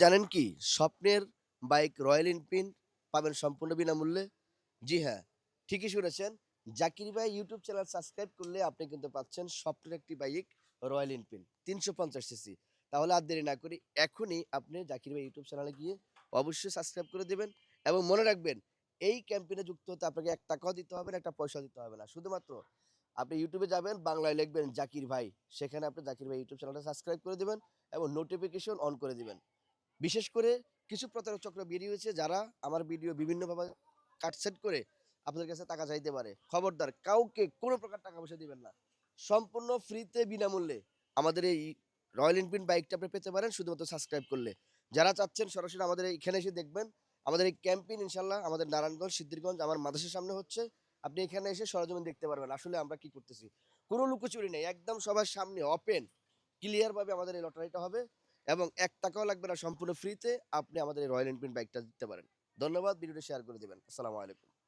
জানেন কি? স্বপ্নের বাইক রয়্যাল এনফিল্ড পাবেন সম্পূর্ণ বিনামূল্যে। জি হ্যাঁ, ঠিকই শুনেছেন। জাকির ভাই ইউটিউব চ্যানেল সাবস্ক্রাইব করলে আপনি কিন্তু পাচ্ছেন স্বপ্নের একটি বাইক রয়্যাল এনফিল্ড ৩৫০ সিসি। তাহলে আর দেরি না করি এখনই আপনি জাকির ভাই ইউটিউব চ্যানেলে গিয়ে অবশ্যই সাবস্ক্রাইব করে দিবেন এবং মনে রাখবেন এই ক্যাম্পেইনে যুক্ত হতে আপনাকে ৳১ দিতে হবে না, একটা পয়সাও দিতে হবে না। শুধুমাত্র আপনি ইউটিউবে যাবেন, বাংলায় লিখবেন জাকির ভাই। সেখানে আপনি জাকির ভাই ইউটিউব চ্যানেলটা সাবস্ক্রাইব করে দিবেন এবং নোটিফিকেশন অন করে দিবেন। বিশেষ করে কিছু প্রতারক চক্র বেরিয়ে হয়েছে যারা আমার ভিডিও বিভিন্নভাবে কাটছেঁট করে আপনাদের কাছে টাকা চাইতে পারে। খবরদার কাউকে কোনো প্রকার টাকা পয়সা দিবেন না। সম্পূর্ণ ফ্রিতে বিনামূল্যে আমাদের এই রয়্যাল এনফিল্ড বাইকটা আপনি পেতে পারেন শুধুমাত্র সাবস্ক্রাইব করলে। যারা চাচ্ছেন সরাসরি আমাদের এখানে এসে দেখবেন, আমাদের এই ক্যাম্পেইন ইনশাআল্লাহ আমাদের নারায়ণগঞ্জ, সিদ্ধিরগঞ্জ আমার মাদ্রাসার সামনে হচ্ছে। আপনি এখানে এসে সরেজমিন দেখতে পারবেন আসলে আমরা কি করতেছি। কোনো লুকোচুরি নেই। একদম সবার সামনে ওপেন ক্লিয়ার ভাবে আমাদের এই লটারিটা হবে। এবং ৳১ লাগবে না সম্পূর্ণ ফ্রিতে আপনি আমাদের এই রয়্যাল এনফিল্ড বাইকটা জিততে পারেন। ধন্যবাদ। ভিডিওটা শেয়ার করে দিবেন। আসসালামু আলাইকুম।